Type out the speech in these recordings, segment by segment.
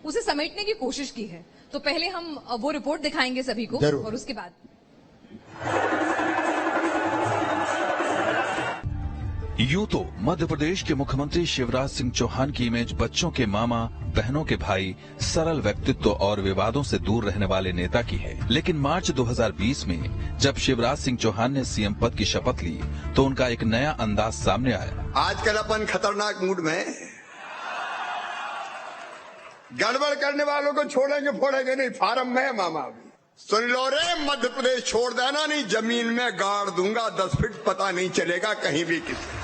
उसे समेटने की कोशिश की है। तो पहले हम वो रिपोर्ट दिखाएंगे सभी को और उसके बाद यूं तो मध्य प्रदेश के मुख्यमंत्री शिवराज सिंह चौहान की इमेज बच्चों के मामा, बहनों के भाई, सरल व्यक्तित्व और विवादों से दूर रहने वाले नेता की है। लेकिन मार्च 2020 में जब शिवराज सिंह चौहान ने सीएम पद की शपथ ली तो उनका एक नया अंदाज सामने आया। आजकल अपन खतरनाक मूड में, गड़बड़ करने वालों को छोड़ेंगे फोड़ेंगे नहीं, फार्म में है मामा भी। सुन लो रे, मध्य प्रदेश छोड़ देना नहीं, जमीन में गाड़ दूंगा 10 फीट, पता नहीं चलेगा कहीं भी किसी।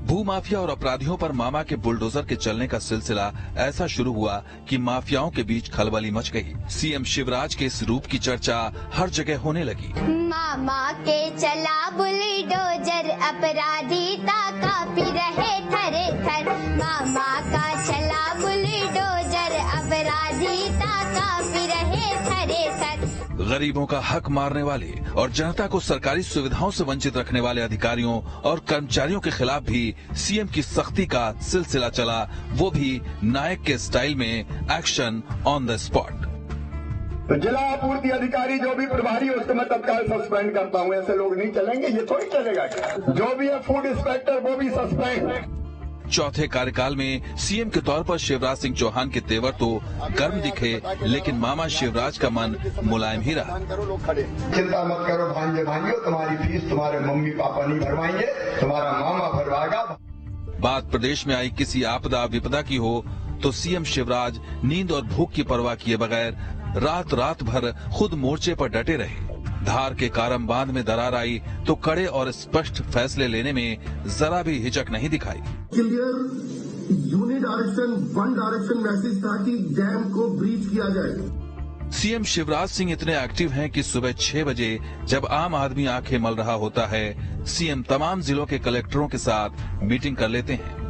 भूमाफिया और अपराधियों पर मामा के बुलडोजर के चलने का सिलसिला ऐसा शुरू हुआ कि माफियाओं के बीच खलबली मच गई। सीएम शिवराज के इस रूप की चर्चा हर जगह होने लगी। मामा के चला बुलडोजर, अपराधीता काफी रहे थरे थर। मामा का चला बुलडोजर, अपराधीता काफी रहे थरे थर। गरीबों का हक मारने वाले और जनता को सरकारी सुविधाओं से वंचित रखने वाले अधिकारियों और कर्मचारियों के खिलाफ भी सीएम की सख्ती का सिलसिला चला, वो भी नायक के स्टाइल में, एक्शन ऑन द स्पॉट। तो जिला आपूर्ति अधिकारी जो भी प्रभारी है उसको मैं तत्काल सस्पेंड करता हूँ। ऐसे लोग नहीं चलेंगे, ये थोड़ी चलेगा क्या? जो भी है फूड इंस्पेक्टर वो भी सस्पेंड। चौथे कार्यकाल में सीएम के तौर पर शिवराज सिंह चौहान के तेवर तो गर्म दिखे, लेकिन मामा शिवराज का मन मुलायम ही रहा। चिंता मत करो भांजे भांजियो, तुम्हारी फीस तुम्हारे मम्मी पापा नहीं भरवाएंगे, तुम्हारा मामा भरवाएगा। बात प्रदेश में आई किसी आपदा विपदा की हो तो सीएम शिवराज नींद और भूख की परवाह किए बगैर रात भर खुद मोर्चे पर डटे रहे। धार के कारम बांध में दरार आई तो कड़े और स्पष्ट फैसले लेने में जरा भी हिचक नहीं दिखाई। क्लियर यूनिडायरेक्शन, वन डायरेक्शन मैसेज था कि डैम को ब्रीच किया जाए। सीएम शिवराज सिंह इतने एक्टिव हैं कि सुबह 6 बजे जब आम आदमी आंखें मल रहा होता है, सीएम तमाम जिलों के कलेक्टरों के साथ मीटिंग कर लेते हैं।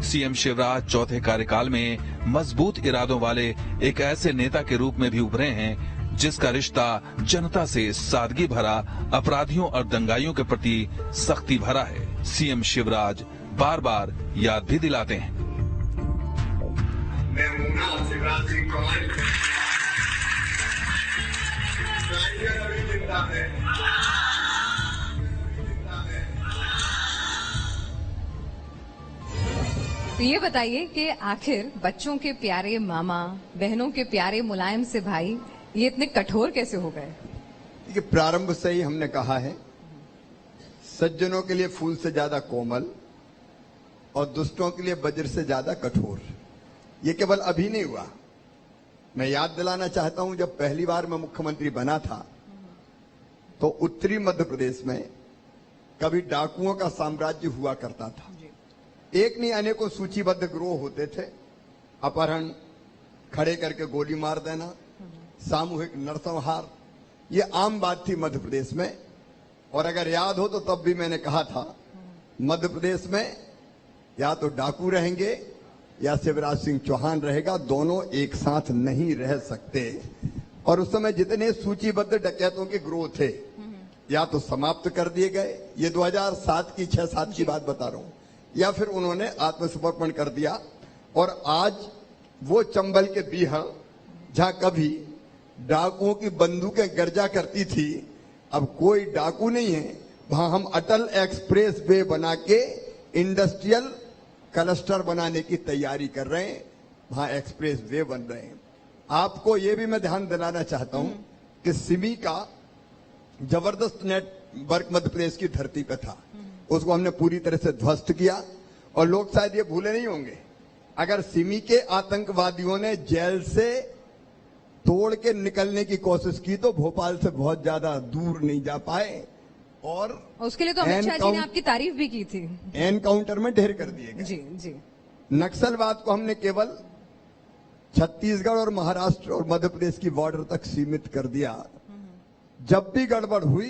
सीएम शिवराज चौथे कार्यकाल में मजबूत इरादों वाले एक ऐसे नेता के रूप में भी उभरे हैं जिसका रिश्ता जनता से सादगी भरा, अपराधियों और दंगाइयों के प्रति सख्ती भरा है। सीएम शिवराज बार बार याद भी दिलाते हैं। मैं शिवराज सिंह चौहान तो ये बताइए कि आखिर बच्चों के प्यारे मामा, बहनों के प्यारे मुलायम से भाई ये इतने कठोर कैसे हो गए? देखिए, प्रारंभ से ही हमने कहा है, सज्जनों के लिए फूल से ज्यादा कोमल और दुष्टों के लिए वज्र से ज्यादा कठोर। ये केवल अभी नहीं हुआ। मैं याद दिलाना चाहता हूं, जब पहली बार मैं मुख्यमंत्री बना था तो उत्तरी मध्य प्रदेश में कभी डाकुओं का साम्राज्य हुआ करता था। एक नहीं अनेकों सूचीबद्ध गिरोह होते थे। अपहरण, खड़े करके गोली मार देना, सामूहिक नरसंहार, ये आम बात थी मध्य प्रदेश में। और अगर याद हो तो तब भी मैंने कहा था, मध्य प्रदेश में या तो डाकू रहेंगे या शिवराज सिंह चौहान रहेगा, दोनों एक साथ नहीं रह सकते। और उस समय जितने सूचीबद्ध डकैतों के गिरोह थे या तो समाप्त कर दिए गए, ये 2007 की 6-7 की बात बता रहा हूं, या फिर उन्होंने आत्मसमर्पण कर दिया। और आज वो चंबल के बीहा जहां कभी डाकुओं की बंदूकें गर्जा करती थी, अब कोई डाकू नहीं है। वहां हम अटल एक्सप्रेस वे बना के इंडस्ट्रियल क्लस्टर बनाने की तैयारी कर रहे हैं, वहां एक्सप्रेस वे बन रहे हैं। आपको ये भी मैं ध्यान दिलाना चाहता हूं कि सिमी का जबरदस्त नेटवर्क मध्य प्रदेश की धरती पर था, उसको हमने पूरी तरह से ध्वस्त किया। और लोग शायद ये भूले नहीं होंगे, अगर सिमी के आतंकवादियों ने जेल से तोड़ के निकलने की कोशिश की तो भोपाल से बहुत ज्यादा दूर नहीं जा पाए। और उसके लिए तो अमित शाह जी ने आपकी तारीफ भी की थी। एनकाउंटर में ढेर कर दिए गए। जी जी। नक्सलवाद को हमने केवल छत्तीसगढ़ और महाराष्ट्र और मध्य प्रदेश की बॉर्डर तक सीमित कर दिया। जब भी गड़बड़ हुई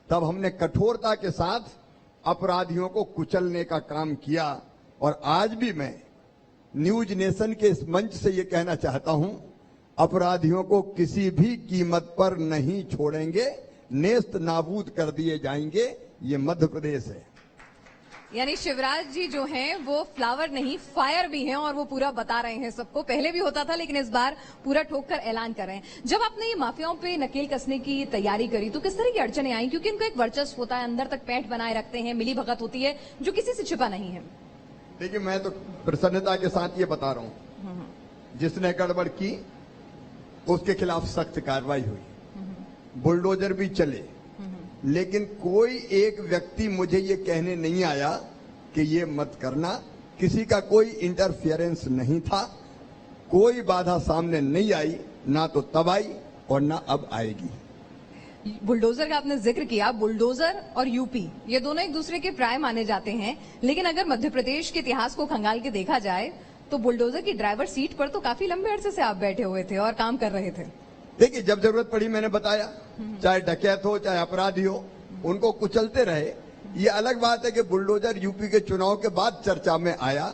तब हमने कठोरता के साथ अपराधियों को कुचलने का काम किया। और आज भी मैं न्यूज नेशन के इस मंच से ये कहना चाहता हूं, अपराधियों को किसी भी कीमत पर नहीं छोड़ेंगे, नेस्त नाबूद कर दिए जाएंगे। ये मध्य प्रदेश है। यानी शिवराज जी जो हैं वो फ्लावर नहीं फायर भी हैं और वो पूरा बता रहे हैं सबको। पहले भी होता था लेकिन इस बार पूरा ठोक कर ऐलान कर रहे हैं। जब आपने ये माफियाओं पे नकेल कसने की तैयारी करी तो किस तरह की अड़चने आई? क्योंकि इनका एक वर्चस्व होता है, अंदर तक पैठ बनाए रखते हैं, मिली भगत होती है जो किसी से छिपा नहीं है। देखिए, मैं तो प्रसन्नता के साथ ये बता रहा हूं, जिसने गड़बड़ की उसके खिलाफ सख्त कार्रवाई हुई, बुलडोजर भी चले, लेकिन कोई एक व्यक्ति मुझे ये कहने नहीं आया कि ये मत करना। किसी का कोई इंटरफियरेंस नहीं था, कोई बाधा सामने नहीं आई, ना तो तब आई और ना अब आएगी। बुलडोजर का आपने जिक्र किया, बुलडोजर और यूपी ये दोनों एक दूसरे के प्राय माने जाते हैं, लेकिन अगर मध्य प्रदेश के इतिहास को खंगाल के देखा जाए तो बुलडोजर की ड्राइवर सीट पर तो काफी लंबे अरसे से आप बैठे हुए थे और काम कर रहे थे। देखिए, जब जरूरत पड़ी मैंने बताया, चाहे डकैत हो चाहे अपराधी हो, उनको कुचलते रहे। ये अलग बात है कि बुलडोजर यूपी के चुनाव के बाद चर्चा में आया।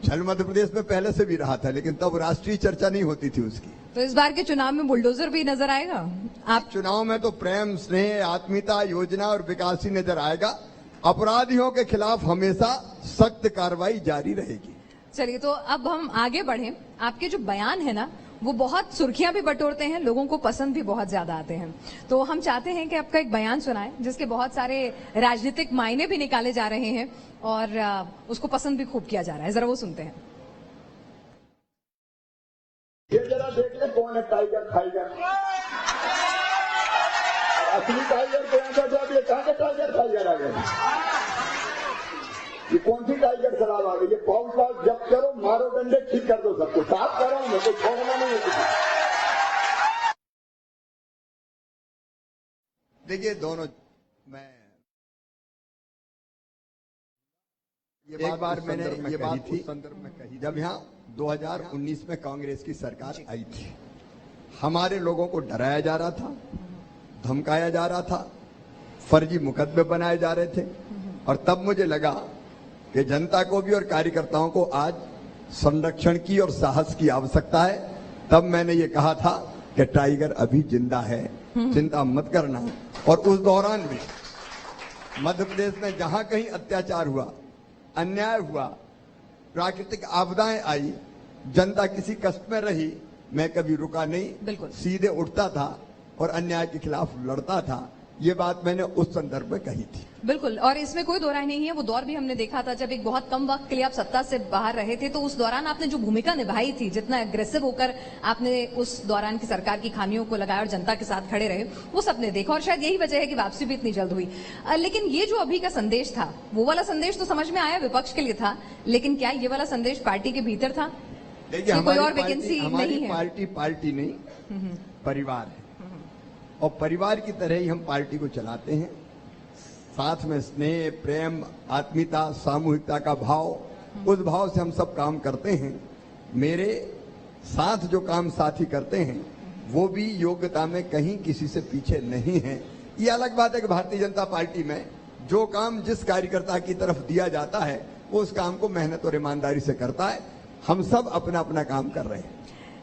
छल मध्य प्रदेश में पहले से भी रहा था, लेकिन तब राष्ट्रीय चर्चा नहीं होती थी उसकी। तो इस बार के चुनाव में बुलडोजर भी नजर आएगा? आप चुनाव में तो प्रेम, स्नेह, आत्मीयता, योजना और विकास ही नजर आएगा। अपराधियों के खिलाफ हमेशा सख्त कार्रवाई जारी रहेगी। चलिए, तो अब हम आगे बढ़े। आपके जो बयान है ना वो बहुत सुर्खियां भी बटोरते हैं, लोगों को पसंद भी बहुत ज्यादा आते हैं। तो हम चाहते हैं कि आपका एक बयान सुनाएं जिसके बहुत सारे राजनीतिक मायने भी निकाले जा रहे हैं और उसको पसंद भी खूब किया जा रहा है। जरा वो सुनते हैं। ये जरा देख ले कौन है टाइगर टाइगर, असली टाइगर कौन सा? जब ये कहां के टाइगर आ गए? ये कौन सी टाइगर शराब आ गई? ये पाउच पाउच जब करो, मारो डंडे, ठीक कर दो सबको, साफ करो, मैं तो छोड़ना नहीं है किसी। देखिए, दोनों मैं एक बार मैंने ये बात उस संदर्भ में कही जब यहाँ 2019 में कांग्रेस की सरकार आई थी। हमारे लोगों को डराया जा रहा था, धमकाया जा रहा था, फर्जी मुकदमे बनाए जा रहे थे, और तब मुझे लगा कि जनता को भी और कार्यकर्ताओं को आज संरक्षण की और साहस की आवश्यकता है। तब मैंने ये कहा था कि टाइगर अभी जिंदा है, चिंता मत करना। और उस दौरान भी मध्य प्रदेश में जहां कहीं अत्याचार हुआ, अन्याय हुआ, प्राकृतिक आपदाएं आई, जनता किसी कष्ट में रही, मैं कभी रुका नहीं, बिल्कुल सीधे उठता था और अन्याय के खिलाफ लड़ता था। ये बात मैंने उस संदर्भ में कही थी। बिल्कुल, और इसमें कोई दो राय नहीं है। वो दौर भी हमने देखा था जब एक बहुत कम वक्त के लिए आप सत्ता से बाहर रहे थे, तो उस दौरान आपने जो भूमिका निभाई थी, जितना एग्रेसिव होकर आपने उस दौरान की सरकार की खामियों को लगाया और जनता के साथ खड़े रहे, वो सबने देखा और शायद यही वजह है कि वापसी भी इतनी जल्द हुई। लेकिन ये जो अभी का संदेश था, वो वाला संदेश तो समझ में आया विपक्ष के लिए था, लेकिन क्या ये वाला संदेश पार्टी के भीतर था? देखिए, कोई और वैकेंसी नहीं है? पार्टी नहीं, परिवार है, और परिवार की तरह ही हम पार्टी को चलाते हैं। साथ में स्नेह, प्रेम, आत्मीयता, सामूहिकता का भाव, उस भाव से हम सब काम करते हैं। मेरे साथ जो काम साथी करते हैं वो भी योग्यता में कहीं किसी से पीछे नहीं है। ये अलग बात है कि भारतीय जनता पार्टी में जो काम जिस कार्यकर्ता की तरफ दिया जाता है वो उस काम को मेहनत और ईमानदारी से करता है। हम सब अपना अपना काम कर रहे हैं।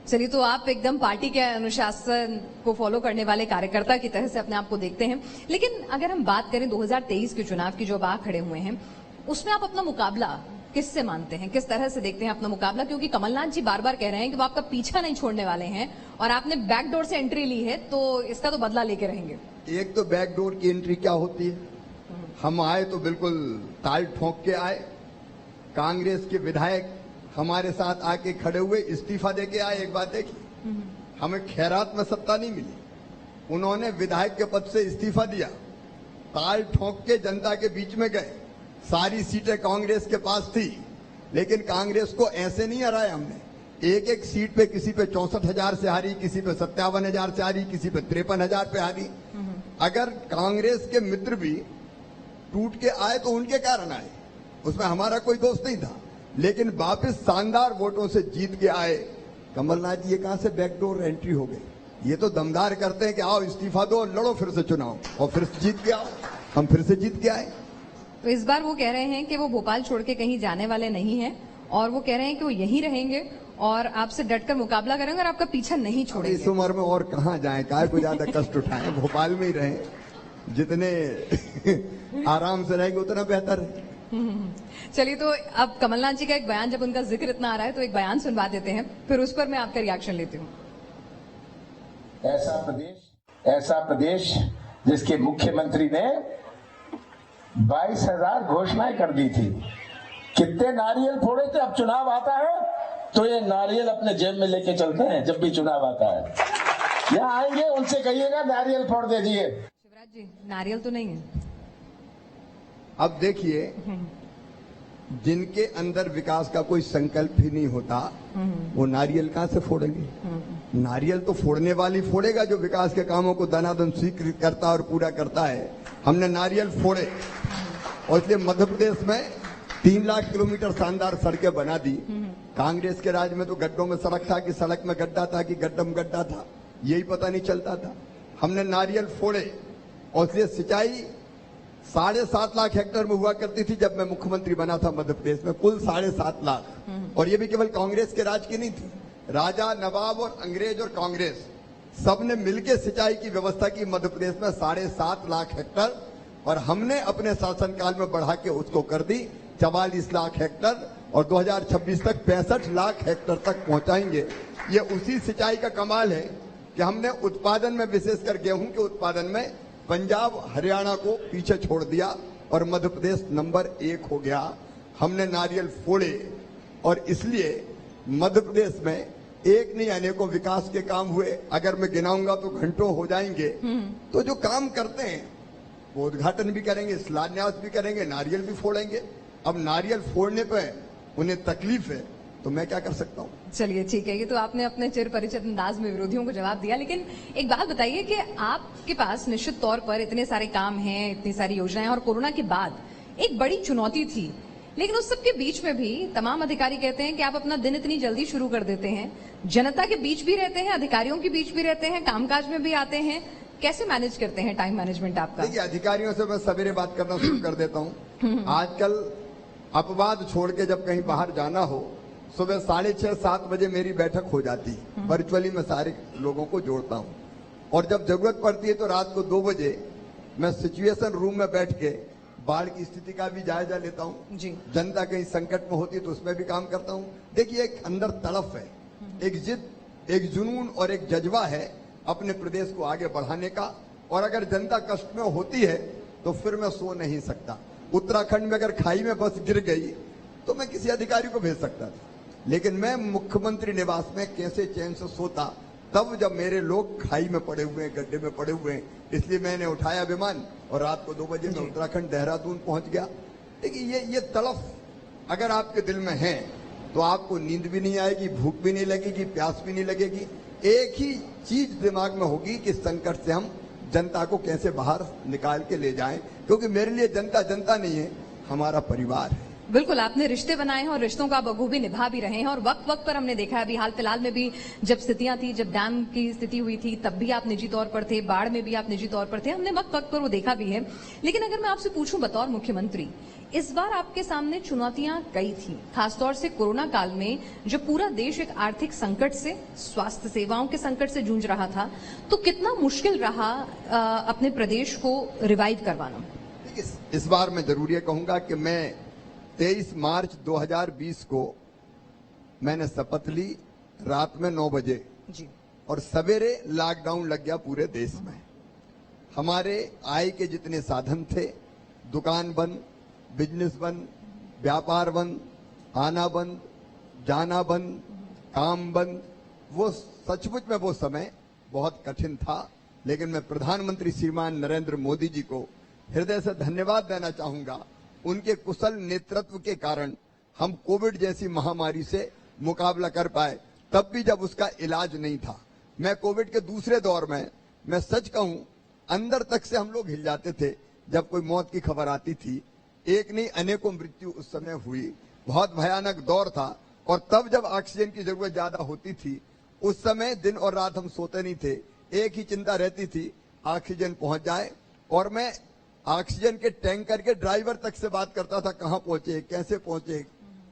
चलिए, तो आप एकदम पार्टी के अनुशासन को फॉलो करने वाले कार्यकर्ता की तरह से अपने आप को देखते हैं। लेकिन अगर हम बात करें 2023 के चुनाव की, जो अब आ खड़े हुए हैं, उसमें आप अपना मुकाबला किससे मानते हैं, किस तरह से देखते हैं अपना मुकाबला? क्योंकि कमलनाथ जी बार बार कह रहे हैं कि वो आपका पीछा नहीं छोड़ने वाले हैं और आपने बैकडोर से एंट्री ली है, तो इसका तो बदला लेके रहेंगे। एक तो बैकडोर की एंट्री क्या होती है? हम आए तो बिल्कुल ताल ठोंक के आए। कांग्रेस के विधायक हमारे साथ आके खड़े हुए, इस्तीफा देके आए। एक बात देखी, हमें खैरात में सत्ता नहीं मिली, उन्होंने विधायक के पद से इस्तीफा दिया, ताल ठोंक के जनता के बीच में गए। सारी सीटें कांग्रेस के पास थी, लेकिन कांग्रेस को ऐसे नहीं हराया हमने। एक एक सीट पे किसी पे 64,000 से हारी, किसी पे 57,000 से हारी, किसी पे 53,000 पे हारी। अगर कांग्रेस के मित्र भी टूट के आए तो उनके कारण आए, उसमें हमारा कोई दोष नहीं था, लेकिन वापस शानदार वोटों से जीत के आए। कमलनाथ जी, ये कहां से बैकडोर एंट्री हो गई? ये तो दमदार करते हैं कि आओ इस्तीफा दो, लड़ो फिर से चुनाव, और फिर से जीत के आओ। हम फिर से जीत के आए। तो इस बार वो कह रहे हैं कि वो भोपाल छोड़ के कहीं जाने वाले नहीं हैं, और वो कह रहे हैं कि वो यहीं रहेंगे और आपसे डटकर मुकाबला करेंगे और आपका पीछा नहीं छोड़ेंगे। इस उम्र में और कहां जाएं, काय को ज्यादा कष्ट उठाएं, भोपाल में ही रहें। जितने आराम से रहेंगे उतना बेहतर है। चलिए, तो अब कमलनाथ जी का एक बयान, जब उनका जिक्र इतना आ रहा है तो एक बयान सुनवा देते हैं, फिर उस पर मैं आपका रिएक्शन लेती हूँ। ऐसा प्रदेश जिसके मुख्यमंत्री ने 22,000 घोषणाएं कर दी थी, कितने नारियल फोड़े थे। अब चुनाव आता है तो ये नारियल अपने जेब में लेके चलते हैं। जब भी चुनाव आता है यहाँ आएंगे, उनसे कहिएगा नारियल फोड़ दे दिए। शिवराज जी, नारियल तो नहीं है। अब देखिए, जिनके अंदर विकास का कोई संकल्प ही नहीं होता, वो नारियल कहां से फोड़ेंगे। नारियल तो फोड़ने वाली फोड़ेगा जो विकास के कामों को दनादन स्वीकृत करता और पूरा करता है। हमने नारियल फोड़े और इसलिए मध्य प्रदेश में 3 लाख किलोमीटर शानदार सड़कें बना दी। कांग्रेस के राज में तो गड्ढों में सड़क था कि सड़क में गड्ढा था कि गड्ढा में गड्ढा था, यही पता नहीं चलता था। हमने नारियल फोड़े और इसलिए सिंचाई 7.5 लाख हेक्टेयर में हुआ करती थी जब मैं मुख्यमंत्री बना था मध्य प्रदेश में, कुल 7.5 लाख। और ये भी केवल कांग्रेस के राज की नहीं थी, राजा, नवाब और अंग्रेज और कांग्रेस सबने मिलकर सिंचाई की व्यवस्था की मध्य प्रदेश में 7.5 लाख हेक्टेयर। और हमने अपने शासनकाल में बढ़ा के उसको कर दी 44 लाख हेक्टेयर और 2026 तक 65 लाख हेक्टेयर तक पहुंचाएंगे। ये उसी सिंचाई का कमाल है कि हमने उत्पादन में, विशेषकर गेहूं के उत्पादन में, पंजाब हरियाणा को पीछे छोड़ दिया और मध्य प्रदेश नंबर 1 हो गया। हमने नारियल फोड़े और इसलिए मध्य प्रदेश में एक नहीं अनेकों विकास के काम हुए। अगर मैं गिनाऊंगा तो घंटों हो जाएंगे। तो जो काम करते हैं वो उद्घाटन भी करेंगे, शिलान्यास भी करेंगे, नारियल भी फोड़ेंगे। अब नारियल फोड़ने पे उन्हें तकलीफ है तो मैं क्या कर सकता हूँ। चलिए ठीक है, ये तो आपने अपने चिर परिचित अंदाज में विरोधियों को जवाब दिया। लेकिन एक बात बताइए कि आपके पास निश्चित तौर पर इतने सारे काम हैं, इतनी सारी योजनाएं, और कोरोना के बाद एक बड़ी चुनौती थी, लेकिन उस सबके बीच में भी तमाम अधिकारी कहते हैं कि आप अपना दिन इतनी जल्दी शुरू कर देते हैं, जनता के बीच भी रहते हैं, अधिकारियों के बीच भी रहते हैं, कामकाज में भी आते हैं। कैसे मैनेज करते हैं टाइम मैनेजमेंट आपका? देखिए, अधिकारियों से मैं सवेरे बात करना शुरू कर देता हूँ। आजकल अपवाद छोड़ के जब कहीं बाहर जाना हो, सुबह 6:30-7 बजे मेरी बैठक हो जाती है। वर्चुअली मैं सारे लोगों को जोड़ता हूँ और जब जरूरत पड़ती है तो रात को 2 बजे मैं सिचुएशन रूम में बैठ के बाढ़ की स्थिति का भी जायजा लेता हूँ। जनता कहीं संकट में होती है तो उसमें भी काम करता हूँ। देखिए, एक अंदर तड़फ है, एक जिद, एक जुनून और एक जज्बा है अपने प्रदेश को आगे बढ़ाने का। और अगर जनता कष्ट में होती है तो फिर मैं सो नहीं सकता। उत्तराखंड में अगर खाई में बस गिर गई तो मैं किसी अधिकारी को भेज सकता था, लेकिन मैं मुख्यमंत्री निवास में कैसे चैन से सोता तब जब मेरे लोग खाई में पड़े हुए हैं, गड्ढे में पड़े हुए हैं। इसलिए मैंने उठाया विमान और रात को 2 बजे में उत्तराखंड देहरादून पहुंच गया। देखिए, ये तड़फ अगर आपके दिल में है तो आपको नींद भी नहीं आएगी, भूख भी नहीं लगेगी, प्यास भी नहीं लगेगी। एक ही चीज दिमाग में होगी कि संकट से हम जनता को कैसे बाहर निकाल के ले जाएं, क्योंकि मेरे लिए जनता जनता नहीं है, हमारा परिवार है। बिल्कुल, आपने रिश्ते बनाए हैं और रिश्तों का बखूबी निभा भी रहे हैं। और वक्त वक्त पर हमने देखा है, अभी हाल फिलहाल में भी जब स्थितियां थी, जब डैम की स्थिति हुई थी, तब भी आप निजी तौर पर थे, बाढ़ में भी आप निजी तौर पर थे, हमने वक्त वक्त पर वो देखा भी है। लेकिन अगर मैं आपसे पूछूं बतौर मुख्यमंत्री, इस बार आपके सामने चुनौतियां कई थी, खासतौर से कोरोना काल में जब पूरा देश एक आर्थिक संकट से, स्वास्थ्य सेवाओं के संकट से जूझ रहा था, तो कितना मुश्किल रहा अपने प्रदेश को रिवाइव करवाना? इस बार मैं जरूर ये कहूंगा कि मैं 23 मार्च 2020 को मैंने शपथ ली रात में 9 बजे जी, और सवेरे लॉकडाउन लग गया पूरे देश में। हमारे आय के जितने साधन थे, दुकान बंद, बिजनेस बंद, व्यापार बंद, आना बंद, जाना बंद, काम बंद। वो सचमुच में वो समय बहुत कठिन था, लेकिन मैं प्रधानमंत्री श्रीमान नरेंद्र मोदी जी को हृदय से धन्यवाद देना चाहूंगा। उनके कुशल नेतृत्व के कारण हम कोविड जैसी महामारी से मुकाबला कर पाए, तब भी जब उसका इलाज नहीं था। मैं कोविड के दूसरे दौर में, मैं सच कहूं, अंदर तक से हम लोग हिल जाते थे जब कोई मौत की खबर आती थी। एक नहीं अनेकों मृत्यु उस समय हुई, बहुत भयानक दौर था। और तब जब ऑक्सीजन की जरूरत ज्यादा होती थी, उस समय दिन और रात हम सोते नहीं थे, एक ही चिंता रहती थी, ऑक्सीजन पहुंच जाए। और मैं ऑक्सीजन के टैंकर के ड्राइवर तक से बात करता था, कहां पहुंचे, कैसे पहुंचे,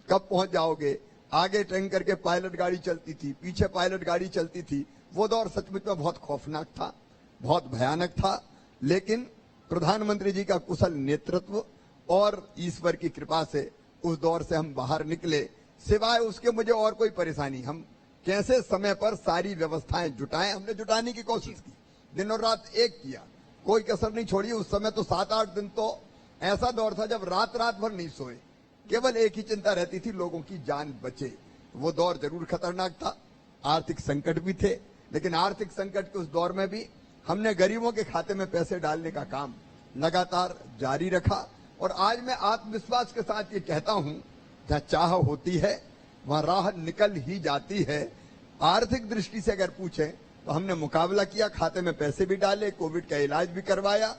कब पहुंच जाओगे। आगे टैंकर के पायलट गाड़ी चलती थी, पीछे पायलट गाड़ी चलती थी। वो दौर सचमुच में बहुत खौफनाक था, बहुत भयानक था। लेकिन प्रधानमंत्री जी का कुशल नेतृत्व और ईश्वर की कृपा से उस दौर से हम बाहर निकले। सिवाय उसके मुझे और कोई परेशानी, हम कैसे समय पर सारी व्यवस्थाएं जुटाएं, हमने जुटाने की कोशिश की, दिन और रात एक किया, कोई कसर नहीं छोड़ी। उस समय तो 7-8 दिन तो ऐसा दौर था जब रात रात भर नहीं सोए, केवल एक ही चिंता रहती थी, लोगों की जान बचे। वो दौर जरूर खतरनाक था, आर्थिक संकट भी थे, लेकिन आर्थिक संकट के उस दौर में भी हमने गरीबों के खाते में पैसे डालने का काम लगातार जारी रखा। और आज मैं आत्मविश्वास के साथ ये कहता हूं, जहां चाह होती है वहां राह निकल ही जाती है। आर्थिक दृष्टि से अगर पूछें तो हमने मुकाबला किया, खाते में पैसे भी डाले, कोविड का इलाज भी करवाया,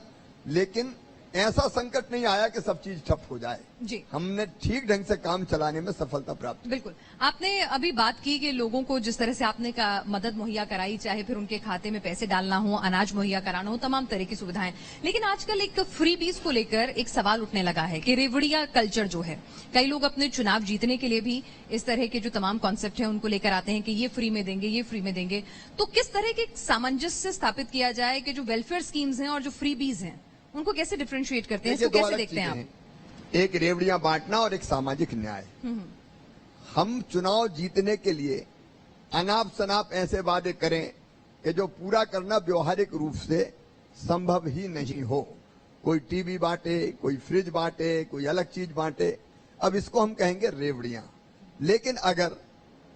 लेकिन ऐसा संकट नहीं आया कि सब चीज ठप हो जाए। जी, हमने ठीक ढंग से काम चलाने में सफलता प्राप्त की। बिल्कुल। आपने अभी बात की कि लोगों को जिस तरह से आपने का मदद मुहैया कराई, चाहे फिर उनके खाते में पैसे डालना हो, अनाज मुहैया कराना हो, तमाम तरह की सुविधाएं। लेकिन आजकल एक फ्रीबीज को लेकर एक सवाल उठने लगा है कि रेवड़िया कल्चर जो है, कई लोग अपने चुनाव जीतने के लिए भी इस तरह के जो तमाम कॉन्सेप्ट है उनको लेकर आते हैं कि ये फ्री में देंगे, ये फ्री में देंगे। तो किस तरह के सामंजस्य स्थापित किया जाए कि जो वेलफेयर स्कीम्स हैं और जो फ्रीबीज हैं उनको कैसे डिफरेंशिएट करते हैं, इसको कैसे देखते हैं आप? एक रेवड़ियां बांटना और एक सामाजिक न्याय। हम चुनाव जीतने के लिए अनाप शनाप ऐसे वादे करें कि जो पूरा करना व्यवहारिक रूप से संभव ही नहीं हो। कोई टीवी बांटे, कोई फ्रिज बांटे, कोई अलग चीज बांटे, अब इसको हम कहेंगे रेवड़ियां। लेकिन अगर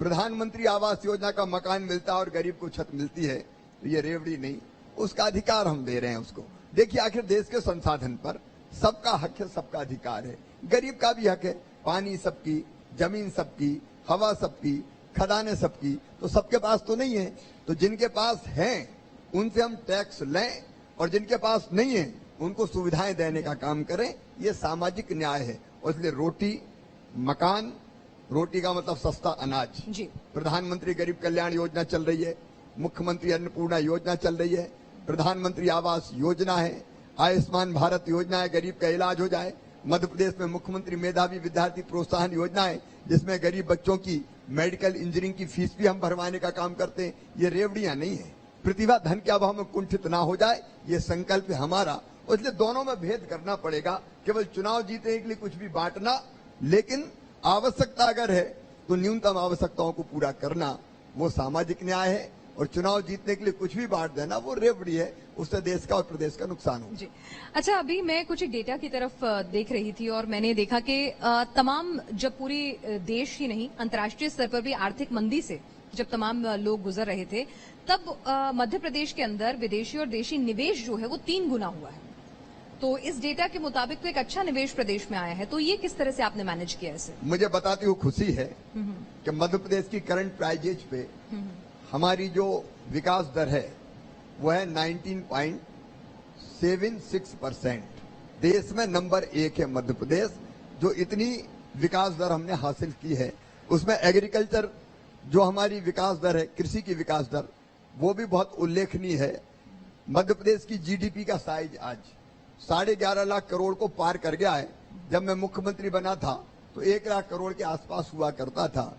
प्रधानमंत्री आवास योजना का मकान मिलता है और गरीब को छत मिलती है तो ये रेवड़ी नहीं, उसका अधिकार हम दे रहे हैं उसको। देखिए, आखिर देश के संसाधन पर सबका हक है, सबका अधिकार है। गरीब का भी हक है, पानी सबकी, जमीन सबकी, हवा सबकी, खदानें सबकी, तो सबके पास तो नहीं है। तो जिनके पास है उनसे हम टैक्स लें और जिनके पास नहीं है उनको सुविधाएं देने का काम करें, ये सामाजिक न्याय है। और इसलिए रोटी, मकान, रोटी का मतलब सस्ता अनाज जी। प्रधानमंत्री गरीब कल्याण योजना चल रही है, मुख्यमंत्री अन्नपूर्णा योजना चल रही है, प्रधानमंत्री आवास योजना है, आयुष्मान भारत योजना है, गरीब का इलाज हो जाए। मध्य प्रदेश में मुख्यमंत्री मेधावी विद्यार्थी प्रोत्साहन योजना है, जिसमें गरीब बच्चों की मेडिकल इंजीनियरिंग की फीस भी हम भरवाने का काम करते हैं। ये रेवड़ियां नहीं है। प्रतिभा धन के अभाव में कुंठित ना हो जाए, ये संकल्प है हमारा। और इसलिए दोनों में भेद करना पड़ेगा। केवल चुनाव जीतने के लिए कुछ भी बांटना, लेकिन आवश्यकता अगर है तो न्यूनतम आवश्यकताओं को पूरा करना, वो सामाजिक न्याय है। और चुनाव जीतने के लिए कुछ भी बांट देना, वो रेवड़ी है, उससे देश का और प्रदेश का नुकसान हो। जी। अच्छा, अभी मैं कुछ डेटा की तरफ देख रही थी और मैंने देखा कि तमाम, जब पूरी देश ही नहीं अंतर्राष्ट्रीय स्तर पर भी आर्थिक मंदी से जब तमाम लोग गुजर रहे थे, तब मध्य प्रदेश के अंदर विदेशी और देशी निवेश जो है वो 3 गुना हुआ है। तो इस डेटा के मुताबिक तो एक अच्छा निवेश प्रदेश में आया है। तो ये किस तरह से आपने मैनेज किया इसे? मुझे बताती हूँ खुशी है कि मध्य प्रदेश की करंट प्राइजेज पे हमारी जो विकास दर है वो है 19.76%। देश में नंबर 1 है मध्य प्रदेश, जो इतनी विकास दर हमने हासिल की है। उसमें एग्रीकल्चर जो हमारी विकास दर है, कृषि की विकास दर, वो भी बहुत उल्लेखनीय है। मध्य प्रदेश की जीडीपी का साइज आज 11.5 लाख करोड़ को पार कर गया है। जब मैं मुख्यमंत्री बना था तो 1 लाख करोड़ के आसपास हुआ करता था।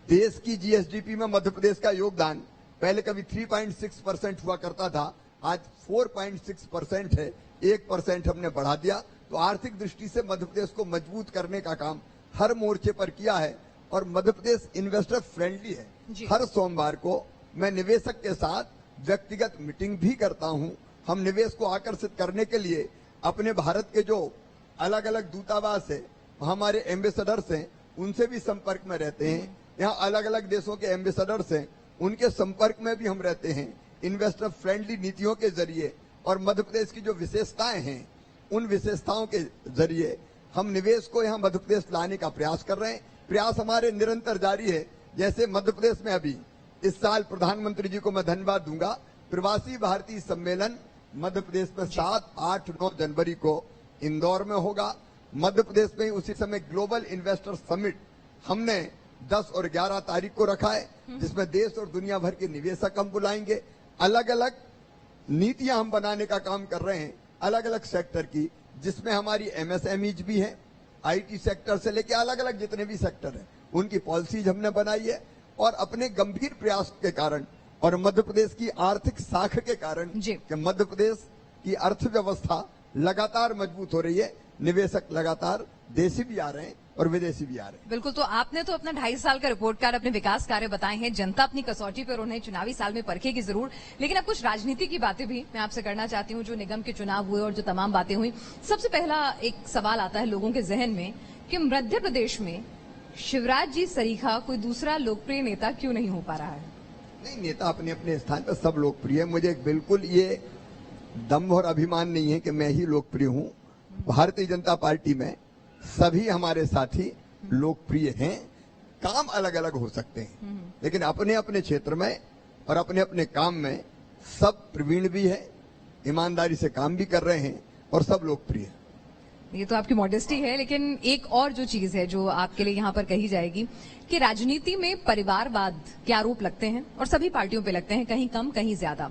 देश की जीएसडीपी में मध्य प्रदेश का योगदान पहले कभी 3.6% हुआ करता था, आज 4.6% है। 1% हमने बढ़ा दिया। तो आर्थिक दृष्टि से मध्य प्रदेश को मजबूत करने का काम हर मोर्चे पर किया है। और मध्य प्रदेश इन्वेस्टर फ्रेंडली है। हर सोमवार को मैं निवेशक के साथ व्यक्तिगत मीटिंग भी करता हूं। हम निवेश को आकर्षित करने के लिए अपने भारत के जो अलग अलग दूतावास है, हमारे एम्बेसडर्स हैं, उनसे भी संपर्क में रहते हैं। यहाँ अलग अलग देशों के एम्बेसडर्स हैं, उनके संपर्क में भी हम रहते हैं। इन्वेस्टर फ्रेंडली नीतियों के जरिए और मध्य प्रदेश की जो विशेषताएं हैं, उन विशेषताओं के जरिए हम निवेश को यहाँ मध्य प्रदेश लाने का प्रयास कर रहे हैं। प्रयास हमारे निरंतर जारी है। जैसे मध्य प्रदेश में अभी इस साल प्रधानमंत्री जी को मैं धन्यवाद दूंगा, प्रवासी भारतीय सम्मेलन मध्य प्रदेश में 7, 8, 9 जनवरी को इंदौर में होगा। मध्य प्रदेश में उसी समय ग्लोबल इन्वेस्टर समिट हमने 10 और 11 तारीख को रखा है, जिसमें देश और दुनिया भर के निवेशक हम बुलाएंगे। अलग अलग नीतियां हम बनाने का काम कर रहे हैं, अलग अलग सेक्टर की, जिसमें हमारी एमएसएमईज भी है, आईटी सेक्टर से लेकर अलग अलग जितने भी सेक्टर हैं, उनकी पॉलिसीज हमने बनाई है। और अपने गंभीर प्रयास के कारण और मध्य प्रदेश की आर्थिक साख के कारण कि मध्य प्रदेश की अर्थव्यवस्था लगातार मजबूत हो रही है, निवेशक लगातार देशी भी आ रहे हैं और विदेशी भी आ रहे हैं। बिल्कुल, तो आपने तो अपना 2.5 साल का रिपोर्ट कार्ड अपने विकास कार्य बताए हैं। जनता अपनी कसौटी पर उन्हें चुनावी साल में परखेगी जरूर, लेकिन अब कुछ राजनीति की बातें भी मैं आपसे करना चाहती हूँ। जो निगम के चुनाव हुए और जो तमाम बातें हुई, सबसे पहला एक सवाल आता है लोगों के जहन में कि मध्य प्रदेश में शिवराज जी सरीखा कोई दूसरा लोकप्रिय नेता क्यों नहीं हो पा रहा है? नहीं, नेता अपने अपने स्थान पर सब लोकप्रिय है। मुझे बिल्कुल ये दम्भ और अभिमान नहीं है कि मैं ही लोकप्रिय हूँ। भारतीय जनता पार्टी में सभी हमारे साथी लोकप्रिय हैं। काम अलग अलग हो सकते हैं, लेकिन अपने अपने क्षेत्र में और अपने अपने काम में सब प्रवीण भी है, ईमानदारी से काम भी कर रहे हैं और सब लोकप्रिय है। ये तो आपकी मॉडेस्टी है, लेकिन एक और जो चीज है जो आपके लिए यहाँ पर कही जाएगी कि राजनीति में परिवारवाद के आरोप लगते हैं और सभी पार्टियों पे लगते हैं, कहीं कम कहीं ज्यादा।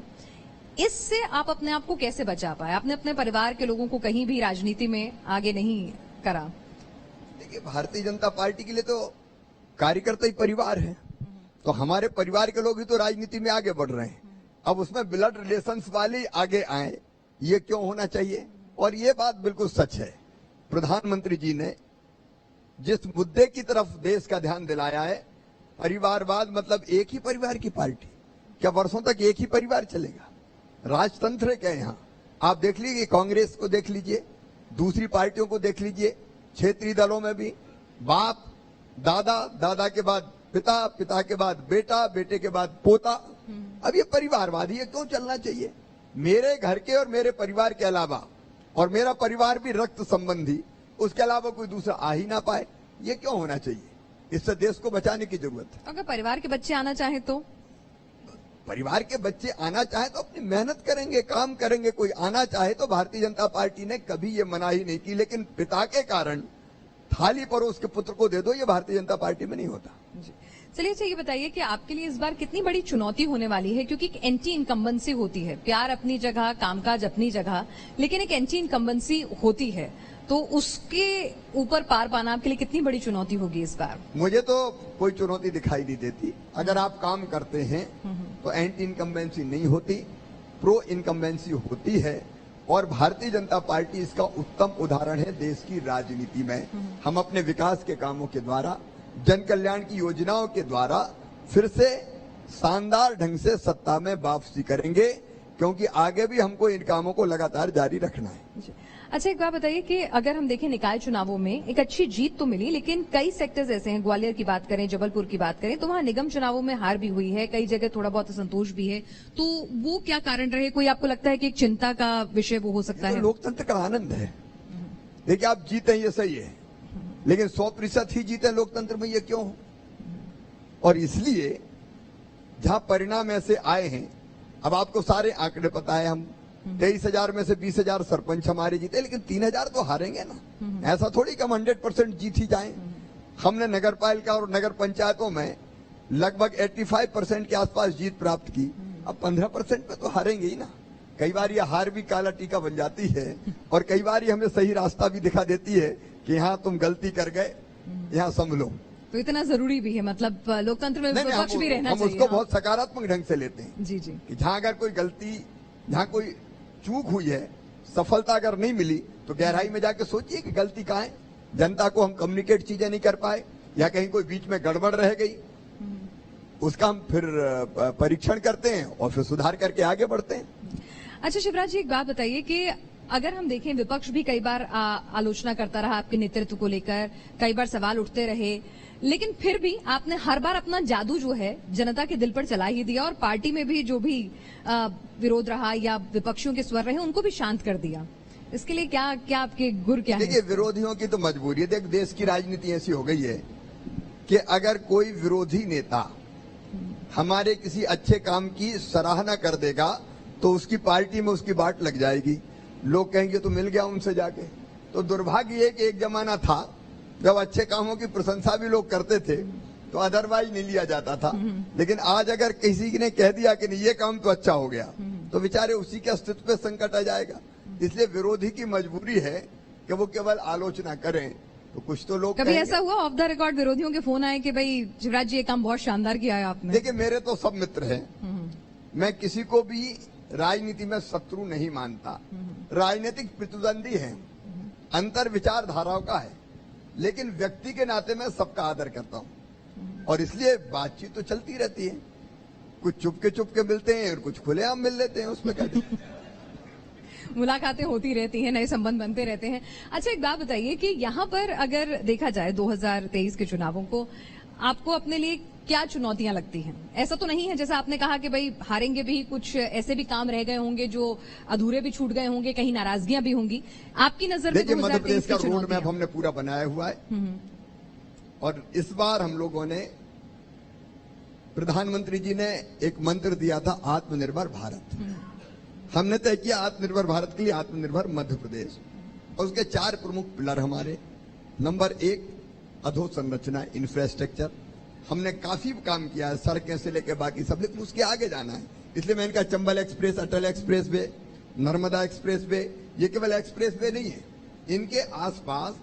इससे आप अपने आप को कैसे बचा पाए? आपने अपने परिवार के लोगों को कहीं भी राजनीति में आगे नहीं करा? देखिए, भारतीय जनता पार्टी के लिए तो कार्यकर्ता ही परिवार है, तो हमारे परिवार के लोग ही तो राजनीति में आगे बढ़ रहे हैं। अब उसमें ब्लड रिलेशंस वाले आगे आए, ये क्यों होना चाहिए? और ये बात बिल्कुल सच है, प्रधानमंत्री जी ने जिस मुद्दे की तरफ देश का ध्यान दिलाया है, परिवारवाद मतलब एक ही परिवार की पार्टी, क्या वर्षों तक एक ही परिवार चलेगा? राजतंत्र है क्या यहाँ? आप देख लीजिए, कांग्रेस को देख लीजिए, दूसरी पार्टियों को देख लीजिए, क्षेत्रीय दलों में भी बाप दादा, दादा के बाद पिता, पिता के बाद बेटा, बेटे के बाद पोता। अब ये परिवारवाद ये क्यों चलना चाहिए? मेरे घर के और मेरे परिवार के अलावा, और मेरा परिवार भी रक्त संबंधी, उसके अलावा कोई दूसरा आ ही ना पाए, ये क्यों होना चाहिए? इससे देश को बचाने की जरूरत है। अगर परिवार के बच्चे आना चाहें तो? परिवार के बच्चे आना चाहे तो अपनी मेहनत करेंगे, काम करेंगे। कोई आना चाहे तो भारतीय जनता पार्टी ने कभी ये मनाही नहीं की, लेकिन पिता के कारण थाली परोस के पुत्र को दे दो, ये भारतीय जनता पार्टी में नहीं होता। चलिए, अच्छा ये बताइए कि आपके लिए इस बार कितनी बड़ी चुनौती होने वाली है? क्योंकि एक एंटी इनकम्बेंसी होती है, प्यार अपनी जगह, कामकाज अपनी जगह, लेकिन एक एंटी इनकम्बेंसी होती है, तो उसके ऊपर पार पाना आपके लिए कितनी बड़ी चुनौती होगी इस बार? मुझे तो कोई चुनौती दिखाई नहीं देती। अगर आप काम करते हैं तो एंटी इनकम्बेंसी नहीं होती, प्रो इनकम्बेंसी होती है। और भारतीय जनता पार्टी इसका उत्तम उदाहरण है देश की राजनीति में। हम अपने विकास के कामों के द्वारा, जन कल्याण की योजनाओं के द्वारा फिर से शानदार ढंग से सत्ता में वापसी करेंगे, क्योंकि आगे भी हमको इन कामों को लगातार जारी रखना है। अच्छा, एक बात बताइए कि अगर हम देखें निकाय चुनावों में एक अच्छी जीत तो मिली, लेकिन कई सेक्टर्स ऐसे हैं, ग्वालियर की बात करें, जबलपुर की बात करें, तो वहां निगम चुनावों में हार भी हुई है, कई जगह थोड़ा बहुत असंतोष भी है। तो वो क्या कारण रहे? कोई आपको लगता है कि एक चिंता का विषय वो हो सकता है? लोकतंत्र का आनंद है। देखिए, आप जीते ये सही है, लेकिन 100% ही जीते लोकतंत्र में, ये क्यों? और इसलिए जहां परिणाम ऐसे आए हैं, अब आपको सारे आंकड़े पता है, हम 23,000 में से 20,000 सरपंच हमारे जीते, लेकिन 3,000 तो हारेंगे ना। ऐसा थोड़ी कि हम 100% जीत ही जाएं। हमने नगर पालिका और नगर पंचायतों में लगभग 85% के आसपास जीत प्राप्त की। अब 15% पे तो हारेंगे ही ना। कई बार ये हार भी काला टीका बन जाती है, और कई बार ये हमें सही रास्ता भी दिखा देती है कि यहाँ तुम गलती कर गए, यहाँ संभलो। तो इतना जरूरी भी है, मतलब लोकतंत्र में विपक्ष भी रहना चाहिए। हम उसको बहुत सकारात्मक ढंग से लेते हैं। जी जी, कि जहाँ अगर कोई गलती, जहाँ कोई चूक हुई है, सफलता अगर नहीं मिली, तो गहराई में जाके सोचिए कि गलती कहाँ है। जनता को हम कम्युनिकेट चीजें नहीं कर पाए, या कहीं कोई बीच में गड़बड़ रह गई, उसका हम फिर परीक्षण करते हैं और फिर सुधार करके आगे बढ़ते हैं। अच्छा शिवराज जी, एक बात बताइए कि अगर हम देखें, विपक्ष भी कई बार आलोचना करता रहा आपके नेतृत्व को लेकर, कई बार सवाल उठते रहे, लेकिन फिर भी आपने हर बार अपना जादू जो है जनता के दिल पर चला ही दिया, और पार्टी में भी जो भी विरोध रहा या विपक्षियों के स्वर रहे उनको भी शांत कर दिया। इसके लिए क्या क्या आपके गुर क्या है? देखिए, विरोधियों की तो मजबूरी है। देख, देश की राजनीति ऐसी हो गई है कि अगर कोई विरोधी नेता हमारे किसी अच्छे काम की सराहना कर देगा तो उसकी पार्टी में उसकी बाट लग जाएगी। लोग कहेंगे तो मिल गया उनसे जाके। तो दुर्भाग्य है कि एक जमाना था जब अच्छे कामों की प्रशंसा भी लोग करते थे तो अदरवाइज नहीं लिया जाता था, लेकिन आज अगर किसी ने कह दिया कि नहीं ये काम तो अच्छा हो गया, तो बेचारे उसी के अस्तित्व पे संकट आ जाएगा। इसलिए विरोधी की मजबूरी है कि वो केवल आलोचना करें। तो कुछ तो लोग कभी ऐसा हुआ ऑफ द रिकॉर्ड विरोधियों के फोन आए कि भाई शिवराज जी ये काम बहुत शानदार किया है आपने? देखिए, मेरे तो सब मित्र हैं, मैं किसी को भी राजनीति में शत्रु नहीं मानता। राजनीतिक प्रतिद्वंदी हैं, अंतर विचारधाराओं का है, लेकिन व्यक्ति के नाते मैं सबका आदर करता हूं और इसलिए बातचीत तो चलती रहती है। कुछ चुपके मिलते हैं और कुछ खुलेआम मिल लेते हैं, उसमें क्या मुलाकातें होती रहती हैं, नए संबंध बनते रहते हैं। अच्छा, एक बात बताइए कि यहाँ पर अगर देखा जाए 2023 के चुनावों को, आपको अपने लिए क्या चुनौतियां लगती हैं? ऐसा तो नहीं है जैसा आपने कहा कि भाई हारेंगे भी, कुछ ऐसे भी काम रह गए होंगे जो अधूरे भी छूट गए होंगे, कहीं नाराजगियां भी होंगी आपकी नजर में? देखिए, मध्य प्रदेश का रोड मैप हमने पूरा बनाया हुआ है और इस बार हम लोगों ने, प्रधानमंत्री जी ने एक मंत्र दिया था, आत्मनिर्भर भारत। हमने तय किया आत्मनिर्भर भारत के लिए आत्मनिर्भर मध्य प्रदेश, और उसके 4 प्रमुख पिलर हमारे। नंबर 1 अधोसंरचना, इंफ्रास्ट्रक्चर। हमने काफी काम किया है, सड़कें से लेकर बाकी सब, लेकिन उसके आगे जाना है। इसलिए मैंने कहा Chambal express, Atal expressway, Narmada expressway, ये केवल एक्सप्रेस वे नहीं है, इनके आसपास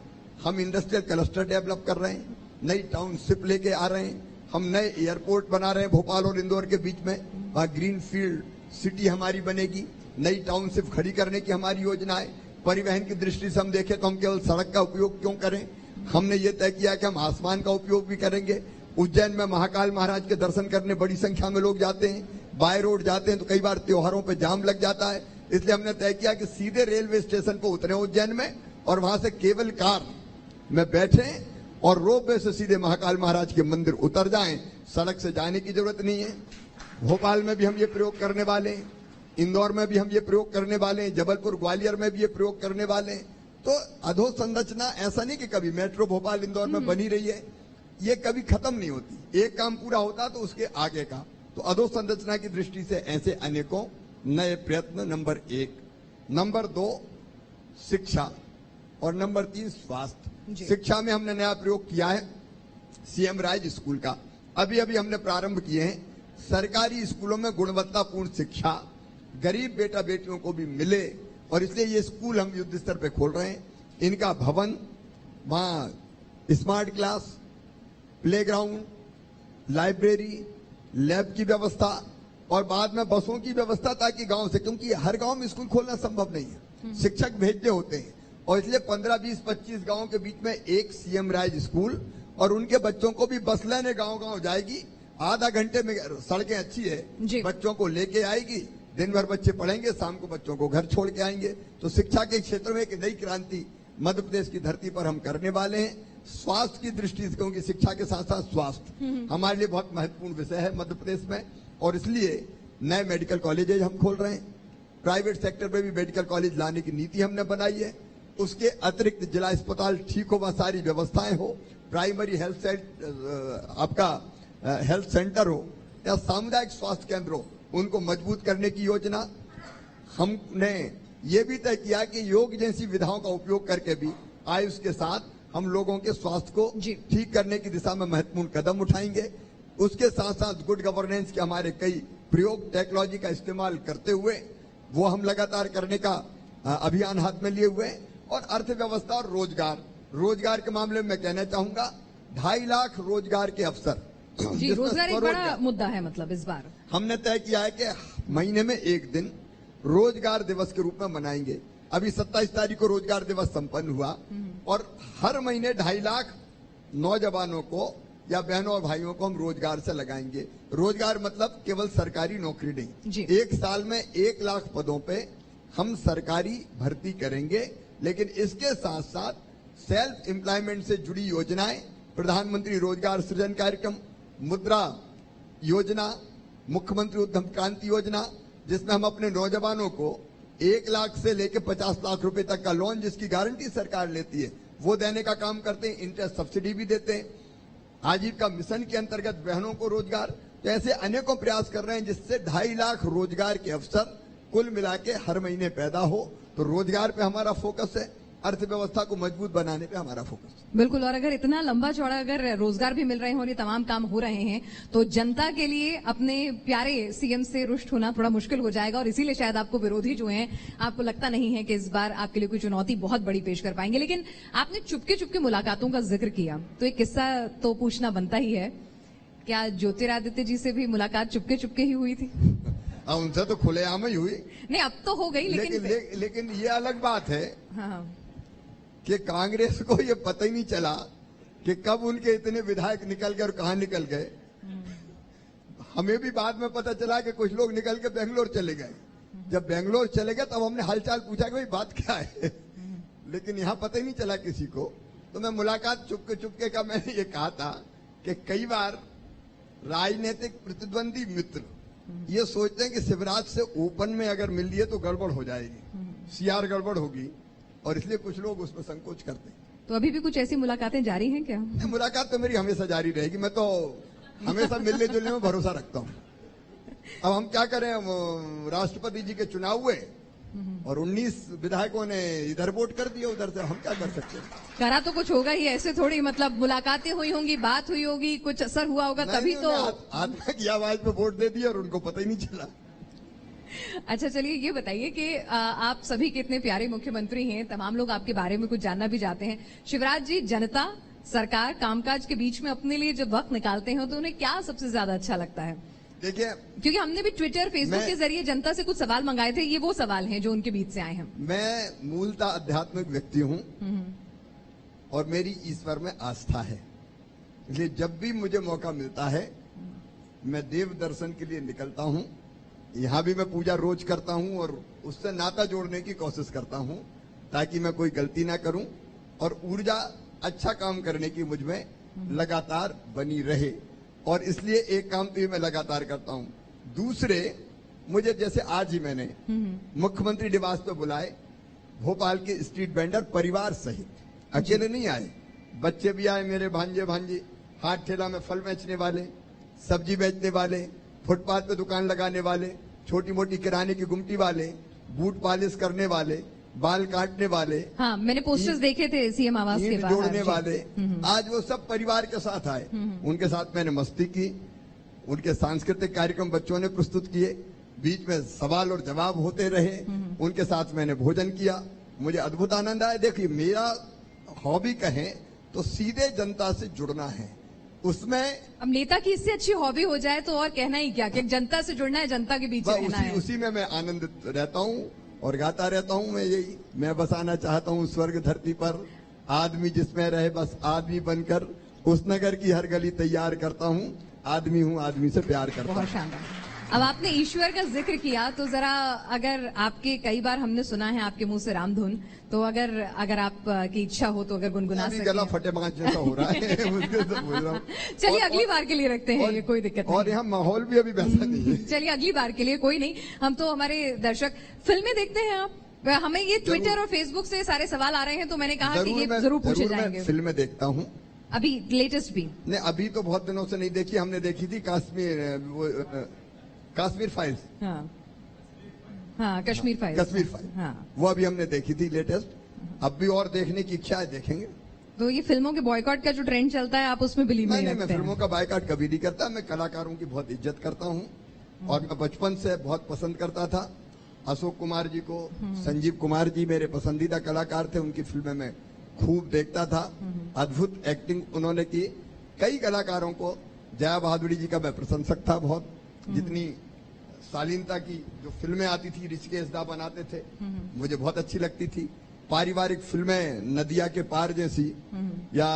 हम इंडस्ट्रियल क्लस्टर डेवलप कर रहे हैं, नई टाउनशिप लेके आ रहे हैं, हम नए एयरपोर्ट बना रहे हैं भोपाल और इंदौर के बीच में, वहां ग्रीन फील्ड सिटी हमारी बनेगी, नई टाउनशिप खड़ी करने की हमारी योजना है। परिवहन की दृष्टि से हम देखें तो हम केवल सड़क का उपयोग क्यों करें, हमने ये तय किया कि हम आसमान का उपयोग भी करेंगे। उज्जैन में महाकाल महाराज के दर्शन करने बड़ी संख्या में लोग जाते हैं, बाय रोड जाते हैं तो कई बार त्योहारों पे जाम लग जाता है, इसलिए हमने तय किया कि सीधे रेलवे स्टेशन पर उतरे उज्जैन में और वहां से केबल कार में बैठे और रोपवे से सीधे महाकाल महाराज के मंदिर उतर जाएं, सड़क से जाने की जरूरत नहीं है। भोपाल में भी हम ये प्रयोग करने वाले हैं, इंदौर में भी हम ये प्रयोग करने वाले हैं, जबलपुर ग्वालियर में भी ये प्रयोग करने वाले हैं। तो अधोसंरचना ऐसा नहीं कि कभी मेट्रो भोपाल इंदौर में बनी रही है, ये कभी खत्म नहीं होती, एक काम पूरा होता तो उसके आगे का। तो अधोसंरचना की दृष्टि से ऐसे अनेकों नए प्रयत्न, नंबर 1। नंबर 2 शिक्षा और नंबर 3 स्वास्थ्य। शिक्षा में हमने नया प्रयोग किया है सीएम राइज स्कूल का, अभी हमने प्रारंभ किए हैं। सरकारी स्कूलों में गुणवत्तापूर्ण शिक्षा गरीब बेटा बेटियों को भी मिले और इसलिए ये स्कूल हम युद्ध स्तर पे खोल रहे हैं। इनका भवन, वहां smart class, playground, library, lab की व्यवस्था और बाद में बसों की व्यवस्था, ताकि गांव से, क्योंकि हर गांव में स्कूल खोलना संभव नहीं है, शिक्षक भेजने होते हैं और इसलिए 15, 20, 25 गांवों के बीच में एक सीएम राइज स्कूल और उनके बच्चों को भी बस लेने गांव जाएगी। आधा घंटे में सड़कें अच्छी है, बच्चों को लेके आएगी, दिन भर बच्चे पढ़ेंगे, शाम को बच्चों को घर छोड़ के आएंगे। तो शिक्षा के क्षेत्र में एक नई क्रांति मध्य प्रदेश की धरती पर हम करने वाले हैं। स्वास्थ्य की दृष्टि से, क्योंकि शिक्षा के साथ साथ स्वास्थ्य हमारे लिए बहुत महत्वपूर्ण विषय है मध्य प्रदेश में, और इसलिए नए मेडिकल कॉलेजेज हम खोल रहे हैं। प्राइवेट सेक्टर में भी मेडिकल कॉलेज लाने की नीति हमने बनाई है। उसके अतिरिक्त जिला अस्पताल ठीक हो, वह सारी व्यवस्थाएं हो, प्राइमरी हेल्थ आपका हेल्थ सेंटर हो या सामुदायिक स्वास्थ्य केंद्र हो, उनको मजबूत करने की योजना। हमने ये भी तय किया कि योग जैसी विधाओं का उपयोग करके भी आयुष के साथ हम लोगों के स्वास्थ्य को ठीक करने की दिशा में महत्वपूर्ण कदम उठाएंगे। उसके साथ साथ गुड गवर्नेंस के हमारे कई प्रयोग, टेक्नोलॉजी का इस्तेमाल करते हुए वो हम लगातार करने का अभियान हाथ में लिए हुए। और अर्थव्यवस्था और रोजगार के मामले में मैं कहना चाहूंगा 2.5 लाख रोजगार के अवसर, रोजगार एक बड़ा मुद्दा है। मतलब इस बार हमने तय किया है कि महीने में एक दिन रोजगार दिवस के रूप में मनाएंगे। अभी 27 तारीख को रोजगार दिवस संपन्न हुआ और हर महीने 2.5 लाख नौजवानों को या बहनों और भाइयों को हम रोजगार से लगाएंगे। रोजगार मतलब केवल सरकारी नौकरी नहीं, एक साल में 1 लाख पदों पे हम सरकारी भर्ती करेंगे, लेकिन इसके साथ साथ सेल्फ एम्प्लॉयमेंट से जुड़ी योजनाएं, प्रधानमंत्री रोजगार सृजन कार्यक्रम, मुद्रा योजना, मुख्यमंत्री उद्यम क्रांति योजना, जिसमें हम अपने नौजवानों को 1 लाख से लेकर 50 लाख रुपए तक का लोन, जिसकी गारंटी सरकार लेती है, वो देने का काम करते हैं। इंटरेस्ट सब्सिडी भी देते हैं। आजीविका मिशन के अंतर्गत बहनों को रोजगार, तो ऐसे अनेकों प्रयास कर रहे हैं जिससे 2.5 लाख रोजगार के अवसर कुल मिला के हर महीने पैदा हो। तो रोजगार पे हमारा फोकस है, अर्थव्यवस्था को मजबूत बनाने पे हमारा फोकस है। बिल्कुल। और अगर इतना लंबा चौड़ा अगर रोजगार भी मिल रहे हैं और ये तमाम काम हो रहे हैं तो जनता के लिए अपने प्यारे सीएम से रुष्ट होना थोड़ा मुश्किल हो जाएगा, और इसीलिए शायद आपको विरोधी जो हैं, आपको लगता नहीं है कि इस बार आपके लिए कोई चुनौती बहुत बड़ी पेश कर पाएंगे। लेकिन आपने चुपके मुलाकातों का जिक्र किया तो एक किस्सा तो पूछना बनता ही है, क्या ज्योतिरादित्य जी से भी मुलाकात चुपके ही हुई थी? उनसे तो खुलेआम ही हुई। नहीं, अब तो हो गई, लेकिन लेकिन ये अलग बात है। हाँ। कि कांग्रेस को ये पता ही नहीं चला कि कब उनके इतने विधायक निकल गए और कहां निकल गए। हमें भी बाद में पता चला कि कुछ लोग निकल के बेंगलोर चले गए। जब बेंगलोर चले गए तब हमने हालचाल पूछा कि भाई बात क्या है, लेकिन यहाँ पता ही नहीं चला किसी को। तो मैं मुलाकात चुपके का मैंने ये कहा था कि कई बार राजनीतिक प्रतिद्वंदी मित्र ये सोचते हैं कि शिवराज से ओपन में अगर मिल लिए तो गड़बड़ हो जाएगी, सीआर गड़बड़ होगी, और इसलिए कुछ लोग उसमें संकोच करते हैं। तो अभी भी कुछ ऐसी मुलाकातें जारी हैं क्या? मुलाकात तो मेरी हमेशा जारी रहेगी। मैं तो हमेशा मिलने जुलने में भरोसा रखता हूँ। अब हम क्या करें, राष्ट्रपति जी के चुनाव हुए और 19 विधायकों ने इधर वोट कर दिया, उधर से हम क्या कर सकते हैं। करा तो कुछ होगा ही, ऐसे थोड़ी मतलब मुलाकातें हुई होंगी, बात हुई होगी, कुछ असर हुआ होगा तभी तो। आत्मा की आवाज पे वोट दे दिया और उनको पता ही नहीं चला। अच्छा चलिए ये बताइए कि आप सभी के इतने प्यारे मुख्यमंत्री हैं, तमाम लोग आपके बारे में कुछ जानना भी चाहते हैं। शिवराज जी, जनता, सरकार, कामकाज के बीच में अपने लिए जब वक्त निकालते हैं तो उन्हें क्या सबसे ज्यादा अच्छा लगता है? देखिए, क्योंकि हमने भी ट्विटर, फेसबुक के जरिए जनता से कुछ सवाल मंगाए थे, ये वो सवाल हैं जो उनके बीच से आए हैं। मैं मूलतः आध्यात्मिक व्यक्ति हूँ और मेरी ईश्वर में आस्था है, इसलिए जब भी मुझे मौका मिलता है मैं देव दर्शन के लिए निकलता हूँ। यहाँ भी मैं पूजा रोज करता हूँ और उससे नाता जोड़ने की कोशिश करता हूँ ताकि मैं कोई गलती ना करूं और ऊर्जा अच्छा काम करने की मुझ में लगातार बनी रहे। और इसलिए एक काम तो ये मैं लगातार करता हूँ। दूसरे, मुझे जैसे आज ही मैंने मुख्यमंत्री निवास पे बुलाए भोपाल के स्ट्रीट वेंडर परिवार सहित, अकेले नहीं आए, बच्चे भी आए, मेरे भांजे भांजी, हाथ ठेला में फल बेचने वाले, सब्जी बेचने वाले, फुटपाथ पे दुकान लगाने वाले, छोटी मोटी किराने की गुमटी वाले, बूट पॉलिश करने वाले, बाल काटने वाले। हाँ, मैंने पोस्टर्स देखे थे सीएम आवास के बाहर जोड़ने वाले, आज वो सब परिवार के साथ आए। उनके साथ मैंने मस्ती की, उनके सांस्कृतिक कार्यक्रम बच्चों ने प्रस्तुत किए, बीच में सवाल और जवाब होते रहे, उनके साथ मैंने भोजन किया, मुझे अद्भुत आनंद आया। देखिए, मेरा हॉबी कहें तो सीधे जनता से जुड़ना है। उसमें अब नेता की इससे अच्छी हॉबी हो जाए तो और कहना ही क्या, कि जनता से जुड़ना है, जनता के बीच रहना है। उसी में मैं आनंदित रहता हूँ और गाता रहता हूँ। मैं बसाना चाहता हूँ स्वर्ग धरती पर, आदमी जिसमें रहे बस आदमी बनकर, उस नगर की हर गली तैयार करता हूँ, आदमी हूँ, आदमी से प्यार करता हूँ। बहुत शानदार। अब आपने ईश्वर का जिक्र किया तो जरा, अगर आपके, कई बार हमने सुना है आपके मुंह से रामधुन, तो अगर आप की इच्छा हो तो अगर गुनगुना सकें। गला फटे बांच जैसा हो रहा है चलिए अगली बार के लिए रखते हैं, ये कोई दिक्कत नहीं। और यहाँ माहौल भी अभी वैसा नहीं है। चलिए अगली बार के लिए कोई नहीं, हम तो हमारे दर्शक फिल्में देखते हैं। आप, हमें ये ट्विटर और फेसबुक से सारे सवाल आ रहे हैं तो मैंने कहा कि ये जरूर पूछे जाएंगे। फिल्में देखता हूँ, अभी लेटेस्ट भी नहीं, अभी तो बहुत दिनों से नहीं देखी। हमने देखी थी कश्मीर फाइल्स। हाँ, कश्मीर फाइल्स। कश्मीर फाइल्स, हाँ, वो अभी हमने देखी थी लेटेस्ट। अब भी और देखने की इच्छा है, देखेंगे। तो ये फिल्मों के बॉयकॉट का जो ट्रेंड चलता है, आप उसमें बिलीव नहीं रखते? मैं फिल्मों का बॉयकॉट कभी नहीं करता। मैं कलाकारों की बहुत इज्जत करता हूँ और मैं बचपन से बहुत पसंद करता था अशोक कुमार जी को। संजीव कुमार जी मेरे पसंदीदा कलाकार थे, उनकी फिल्में मैं खूब देखता था। अद्भुत एक्टिंग उन्होंने की। कई कलाकारों को, जया बहादुरी जी का मैं प्रशंसक था बहुत, जितनी शालीनता की जो फिल्में आती थी, ऋषिकेश दा बनाते थे, मुझे बहुत अच्छी लगती थी। पारिवारिक फिल्में, नदिया के पार जैसी, या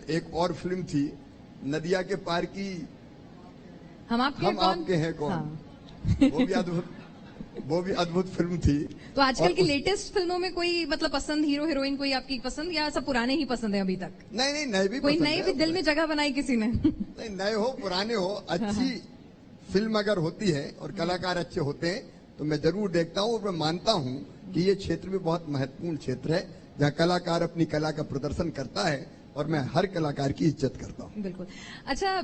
एक और फिल्म थी नदिया के पार की, हम आपके हैं कौन, हाँ। वो भी अद्भुत फिल्म थी। तो आजकल की लेटेस्ट फिल्मों में कोई मतलब पसंद, हीरो हीरोइन कोई आपकी पसंद, या सब पुराने ही पसंद है अभी तक? नहीं, नए भी, कोई नए भी दिल में जगह बनाई किसी ने? नहीं, नए हो पुराने हो, अच्छी फिल्म अगर होती है और कलाकार अच्छे होते हैं तो मैं जरूर देखता हूँ। और मैं मानता हूँ कि ये क्षेत्र भी बहुत महत्वपूर्ण क्षेत्र है जहाँ कलाकार अपनी कला का प्रदर्शन करता है और मैं हर कलाकार की इज्जत करता हूँ। बिल्कुल। अच्छा,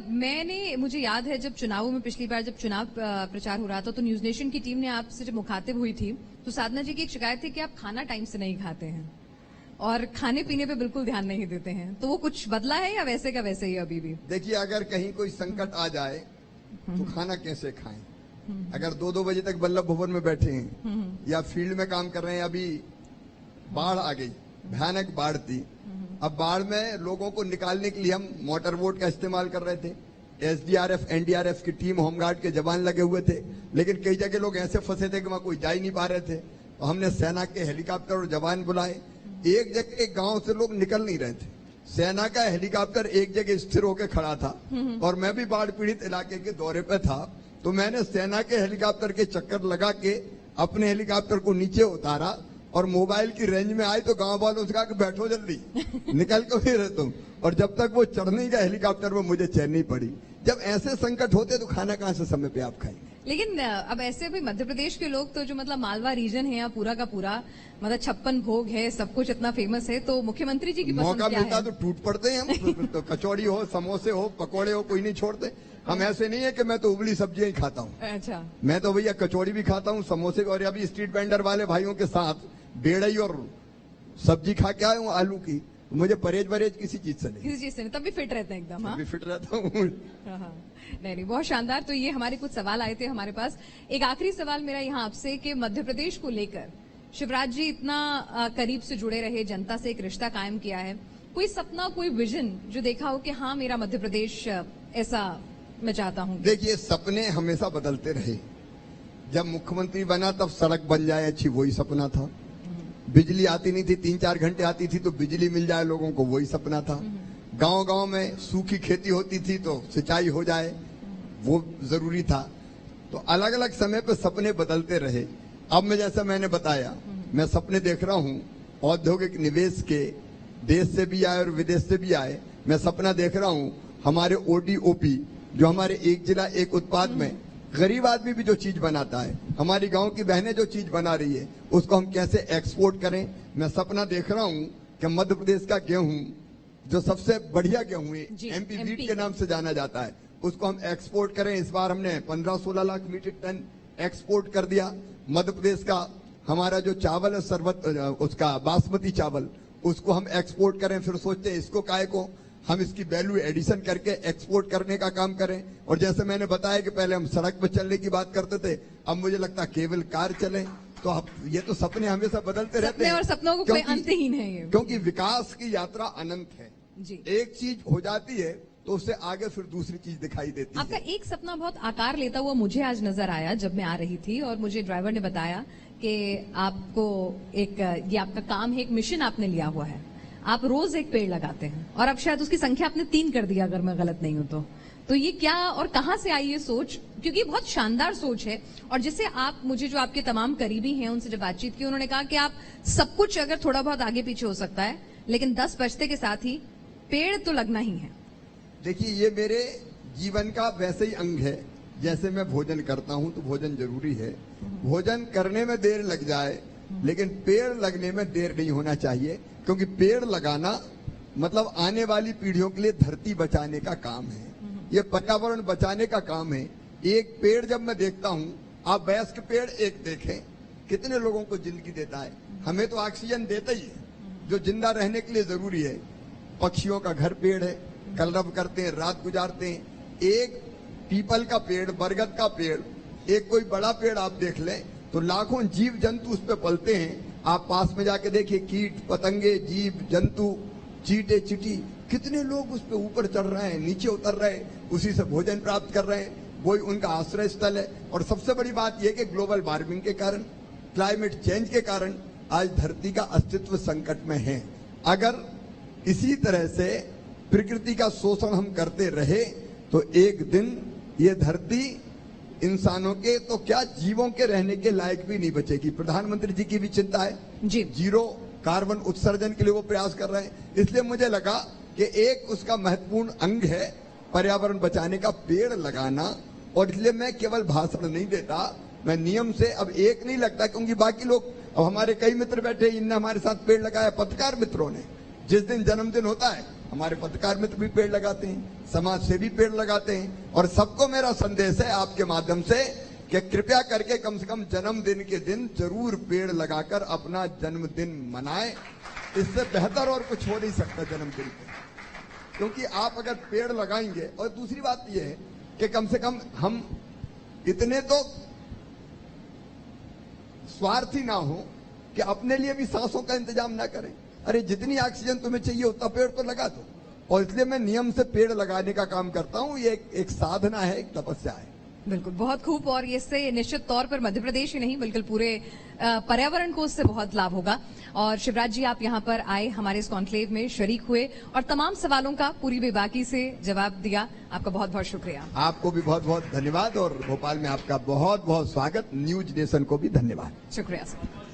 मुझे याद है जब चुनावों में, पिछली बार जब चुनाव प्रचार हो रहा था तो न्यूज नेशन की टीम ने आपसे जब मुखातिब हुई थी तो साधना जी की एक शिकायत थी कि आप खाना टाइम से नहीं खाते हैं और खाने पीने पे बिल्कुल ध्यान नहीं देते हैं। तो वो कुछ बदला है या वैसे का वैसे ही अभी भी? देखिए, अगर कहीं कोई संकट आ जाए तो खाना कैसे खाएं? अगर 2-2 बजे तक वल्लभ भवन में बैठे हैं या फील्ड में काम कर रहे हैं, अभी बाढ़ आ गई, भयानक बाढ़ थी। अब बाढ़ में लोगों को निकालने के लिए हम मोटर बोट का इस्तेमाल कर रहे थे। एसडीआरएफ, एनडीआरएफ की टीम, होमगार्ड के जवान लगे हुए थे, लेकिन कई जगह लोग ऐसे फंसे थे कि वहां कोई जा ही नहीं पा रहे थे। तो हमने सेना के हेलीकॉप्टर और जवान बुलाए, एक जगह एक गांव से लोग निकल नहीं रहे थे। सेना का हेलीकॉप्टर एक जगह स्थिर होकर खड़ा था और मैं भी बाढ़ पीड़ित इलाके के दौरे पे था, तो मैंने सेना के हेलीकॉप्टर के चक्कर लगा के अपने हेलीकॉप्टर को नीचे उतारा और मोबाइल की रेंज में आई तो गांव वालों से कहा कि बैठो जल्दी, निकल क्यों नहीं रहे तुम। और जब तक वो चढ़ नहीं गया हेलीकॉप्टर में मुझे चैन नहीं पड़ी। जब ऐसे संकट होते तो खाना कहां से समय पे आप खाएंगे। लेकिन अब ऐसे भी मध्य प्रदेश के लोग तो जो मतलब मालवा रीजन है यहाँ पूरा का पूरा मतलब 56 भोग है, सब कुछ इतना फेमस है, तो मुख्यमंत्री जी की पसंद मौका क्या मिलता है? तो टूट पड़ते हैं हम। तो कचौड़ी हो, समोसे हो, पकोड़े हो, कोई नहीं छोड़ते। हम ऐसे नहीं है कि मैं तो उबली सब्जियां ही खाता हूँ। अच्छा, मैं तो भैया कचौड़ी भी खाता हूँ, समोसे भी। और अभी स्ट्रीट वेंडर वाले भाइयों के साथ बेड़ई और सब्जी खा के आया हूँ आलू की। मुझे परहेज बरेज किसी चीज से नहीं, किसी चीज से नहीं, तब भी फिट रहते हैं एकदम। हाँ भी फिट रहता हूँ। हाँ, नहीं, बहुत शानदार। तो ये हमारे कुछ सवाल आए थे हमारे पास। एक आखिरी सवाल मेरा यहाँ आपसे कि मध्य प्रदेश को लेकर शिवराज जी इतना करीब से जुड़े रहे, जनता से एक रिश्ता कायम किया है, कोई सपना, कोई विजन जो देखा हो कि हाँ मेरा मध्य प्रदेश ऐसा मैं चाहता हूँ? देखिए, सपने हमेशा बदलते रहे। जब मुख्यमंत्री बना तब सड़क बन जाए अच्छी, वही सपना था। बिजली आती नहीं थी, 3-4 घंटे आती थी तो बिजली मिल जाए लोगों को, वही सपना था। गांव गांव में सूखी खेती होती थी तो सिंचाई हो जाए, वो जरूरी था। तो अलग अलग समय पे सपने बदलते रहे। अब मैं, जैसा मैंने बताया, मैं सपने देख रहा हूँ औद्योगिक निवेश के, देश से भी आए और विदेश से भी आए। मैं सपना देख रहा हूँ हमारे ODOP, जो हमारे एक जिला एक उत्पाद में गरीब आदमी भी जो चीज बनाता है, हमारी गांव की बहनें जो चीज बना रही है, उसको हम कैसे एक्सपोर्ट करें। मैं सपना देख रहा हूं कि मध्य प्रदेश का गेहूं, जो सबसे बढ़िया गेहूं है, MP वीट के नाम से जाना जाता है, उसको हम एक्सपोर्ट करें। इस बार हमने 15-16 लाख मीट्रिक टन एक्सपोर्ट कर दिया। मध्य प्रदेश का हमारा जो चावल है, सर्वत उसका बासमती चावल, उसको हम एक्सपोर्ट करें। फिर सोचते हैं इसको काहे को हम इसकी वैल्यू एडिशन करके एक्सपोर्ट करने का काम करें। और जैसे मैंने बताया कि पहले हम सड़क पर चलने की बात करते थे, अब मुझे लगता है केवल कार चले। तो अब ये तो सपने हमेशा बदलते रहते हैं और सपनों को कोई अंतहीन है ये, क्योंकि विकास की यात्रा अनंत है जी। एक चीज हो जाती है तो उससे आगे फिर दूसरी चीज दिखाई देती आपका है। एक सपना बहुत आकार लेता हुआ मुझे आज नजर आया जब मैं आ रही थी, और मुझे ड्राइवर ने बताया कि आपको एक, ये आपका काम है, एक मिशन आपने लिया हुआ है, आप रोज एक पेड़ लगाते हैं, और अब शायद उसकी संख्या आपने 3 कर दिया अगर मैं गलत नहीं हूं तो ये क्या और कहां से आई ये सोच? क्योंकि बहुत शानदार सोच है। और जिससे आप, मुझे जो आपके तमाम करीबी हैं उनसे जब बातचीत की, उन्होंने कहा कि आप सब कुछ अगर थोड़ा बहुत आगे पीछे हो सकता है, लेकिन 10 बजते के साथ ही पेड़ तो लगना ही है। देखिए, ये मेरे जीवन का वैसे ही अंग है। जैसे मैं भोजन करता हूं तो भोजन जरूरी है, भोजन करने में देर लग जाए लेकिन पेड़ लगने में देर नहीं होना चाहिए। क्योंकि पेड़ लगाना मतलब आने वाली पीढ़ियों के लिए धरती बचाने का काम है, ये पर्यावरण बचाने का काम है। एक पेड़ जब मैं देखता हूँ, आप वयस्क पेड़ एक देखें, कितने लोगों को जिंदगी देता है। हमें तो ऑक्सीजन देता ही है जो जिंदा रहने के लिए जरूरी है। पक्षियों का घर पेड़ है, कलरव करते हैं, रात गुजारते हैं। एक पीपल का पेड़, बरगद का पेड़, एक कोई बड़ा पेड़ आप देख लें तो लाखों जीव जंतु उस पर पलते हैं। आप पास में जाके देखिए, कीट पतंगे, जीव जंतु, चींटे चिटी, कितने लोग उस पर ऊपर चढ़ रहे हैं, नीचे उतर रहे हैं, उसी से भोजन प्राप्त कर रहे हैं, वही उनका आश्रय स्थल है। और सबसे बड़ी बात यह कि ग्लोबल वार्मिंग के कारण, क्लाइमेट चेंज के कारण आज धरती का अस्तित्व संकट में है। अगर इसी तरह से प्रकृति का शोषण हम करते रहे तो एक दिन ये धरती इंसानों के तो क्या, जीवों के रहने के लायक भी नहीं बचेगी। प्रधानमंत्री जी की भी चिंता है जी, 0 कार्बन उत्सर्जन के लिए वो प्रयास कर रहे हैं। इसलिए मुझे लगा कि एक उसका महत्वपूर्ण अंग है पर्यावरण बचाने का पेड़ लगाना। और इसलिए मैं केवल भाषण नहीं देता, मैं नियम से अब एक नहीं लगता, क्योंकि बाकी लोग, अब हमारे कई मित्र बैठे, इनने हमारे साथ पेड़ लगाया, पत्रकार मित्रों ने। जिस दिन जन्मदिन होता है हमारे पत्रकार मित्र भी पेड़ लगाते हैं, समाज से भी पेड़ लगाते हैं। और सबको मेरा संदेश है आपके माध्यम से कि कृपया करके कम से कम जन्मदिन के दिन जरूर पेड़ लगाकर अपना जन्मदिन मनाएं। इससे बेहतर और कुछ हो नहीं सकता जन्मदिन पे, क्योंकि आप अगर पेड़ लगाएंगे। और दूसरी बात यह है कि कम से कम हम इतने तो स्वार्थी ना हो कि अपने लिए भी सांसों का इंतजाम ना करें। अरे जितनी ऑक्सीजन तुम्हें चाहिए उतना पेड़ तो लगा दो। और इसलिए मैं नियम से पेड़ लगाने का काम करता हूं। ये एक साधना है, एक तपस्या है। बिल्कुल, बहुत खूब। और इससे निश्चित तौर पर मध्य प्रदेश ही नहीं बल्कि पूरे पर्यावरण को इससे बहुत लाभ होगा। और शिवराज जी, आप यहाँ पर आए, हमारे इस कॉन्क्लेव में शरीक हुए और तमाम सवालों का पूरी बेबाकी से जवाब दिया। आपका बहुत बहुत शुक्रिया। आपको भी बहुत बहुत धन्यवाद और भोपाल में आपका बहुत बहुत स्वागत। न्यूज नेशन को भी धन्यवाद। शुक्रिया सर।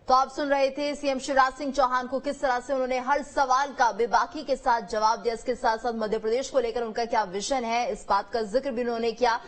तो आप सुन रहे थे सीएम शिवराज सिंह चौहान को, किस तरह से उन्होंने हर सवाल का बेबाकी के साथ जवाब दिया। इसके साथ साथ मध्य प्रदेश को लेकर उनका क्या विजन है, इस बात का जिक्र भी उन्होंने किया